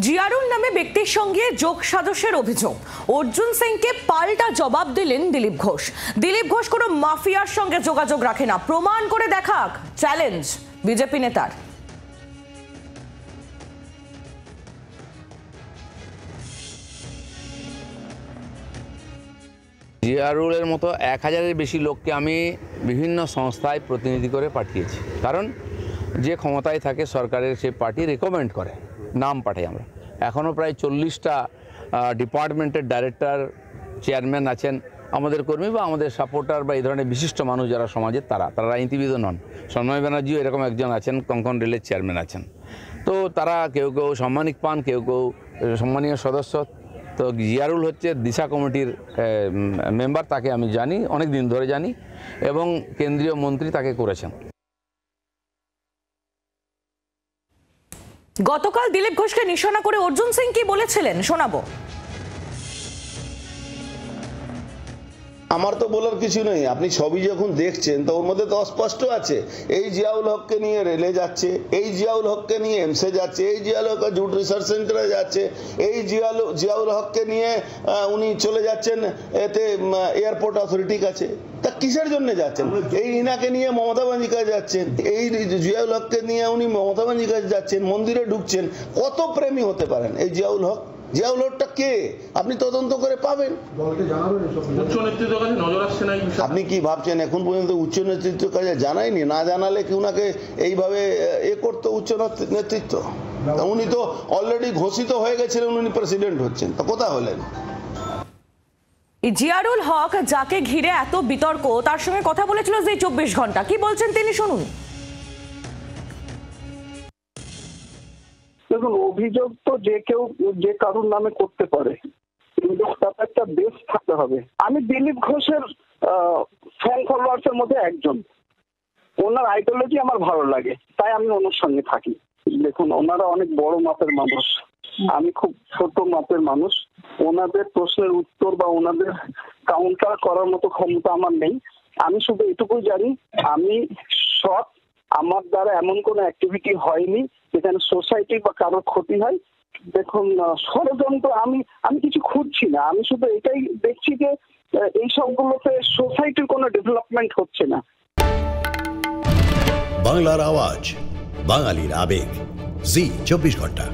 জিয়ারুল নামে ব্যক্তির সঙ্গে যোগসাজশের অভিযোগ। অর্জুন সিংকে পাল্টা জবাব দিলেন দিলীপ ঘোষ। দিলীপ ঘোষ কোনো মাফিয়ার সঙ্গে যোগাযোগ রাখে না, প্রমাণ করে দেখাক চ্যালেঞ্জ বিজেপি নেতার। জিয়ারুলের মতো 1000-এর বেশি লোককে আমি বিভিন্ন সংস্থায় প্রতিনিধি করে পাঠিয়েছি, কারণ যে ক্ষমতায় থাকে সরকারের সেই পার্টি রেকমেন্ড করে, নাম পাঠাই আমরা। এখনও প্রায় 40টা ডিপার্টমেন্টের ডাইরেক্টর, চেয়ারম্যান আছেন আমাদের কর্মী বা আমাদের সাপোর্টার বা এই ধরনের বিশিষ্ট মানুষ যারা সমাজের, তারা রাজনীতিবিদও নন। সন্ময় ব্যানার্জিও এরকম একজন আছেন, কঙ্কন রেলের চেয়ারম্যান আছেন। তো তারা কেউ কেউ সাম্মানিক পান, কেউ কেউ সম্মানীয় সদস্য। তো জিয়ারুল হচ্ছে দিশা কমিটির মেম্বার, তাকে আমি জানি, অনেক দিন ধরে জানি, এবং কেন্দ্রীয় মন্ত্রী তাকে করেছেন। গতকাল দিলীপ ঘোষকে নিশানা করে অর্জুন সিং কি বলেছিলেন শোনাবো। আমার তো বলার কিছু নেই, আপনি ছবি যখন দেখছেন তো ওর মধ্যে তো অস্পষ্ট আছে। এই জিয়াউল হককে নিয়ে রেলে যাচ্ছে, এই জিয়াউল হককে নিয়ে এমসে যাচ্ছে, এই জিয়াউল হক জুট রিসার্চ সেন্টারে যাচ্ছে, এই জিয়াউল হককে নিয়ে উনি চলে যাচ্ছেন এতে এয়ারপোর্ট অথরিটির কাছে। তা কিসের জন্য যাচ্ছেন? এই ইনাকে নিয়ে মমতা ব্যানার্জির কাছে যাচ্ছেন, এই জিয়াউল হককে নিয়ে উনি মমতা ব্যানার্জির কাছে যাচ্ছেন, মন্দিরে ঢুকছেন। কত প্রেমী হতে পারেন এই জিয়াউল হক? জিয়াউল হকটা কে আপনি তদন্ত করে পাবেন। আপনি কি ভাবছেন এখন পর্যন্ত উচ্চ নেতৃত্বের কাছে জানায়নি? না জানালে কি উনাকে এইভাবে করতো উচ্চ নেতৃত্ব? উনি তো অলরেডি ঘোষিত হয়ে গেছিলেন উনি প্রেসিডেন্ট হচ্ছেন, তো কোথা হলেন? জিয়ারুল হক যাকে ঘিরে এত বিতর্ক, তার সঙ্গে কথা বলেছিল যে 24 ঘন্টা, কি বলছেন তিনি শুনুন। দেখুন, অভিযোগ তো যে কেউ যে কারোর নামে করতে পারে, কিন্তু তার একটা বেস থাকতে হবে। আমি দিলীপ ঘোষের ফ্যান ফলোয়ার্স এর মধ্যে একজন। ওনার আইডিওলজি আমার ভালো লাগে, তাই আমি ওনার সঙ্গে থাকি। দেখুন, ওনারা অনেক বড় মাপের মানুষ, আমি খুব ছোট মাপের মানুষ। ওনাদের প্রশ্নের উত্তর বা ওনাদের কাউন্টার করার মতো ক্ষমতা আমার নেই। আমি শুধু এটুকুই জানি, আমি সৎ, আমার দ্বারা এমন কোনো অ্যাক্টিভিটি হয়নি যেখানে সোসাইটি বা কারোর ক্ষতি হয়। দেখুন, ষড়যন্ত্র আমি কিছু খুঁজছি না, আমি শুধু এটাই দেখছি যে এই সবগুলোতে সোসাইটির কোনো ডেভেলপমেন্ট হচ্ছে না। বাংলার আওয়াজ, বাঙালির আবেগ, জি 24 ঘন্টা।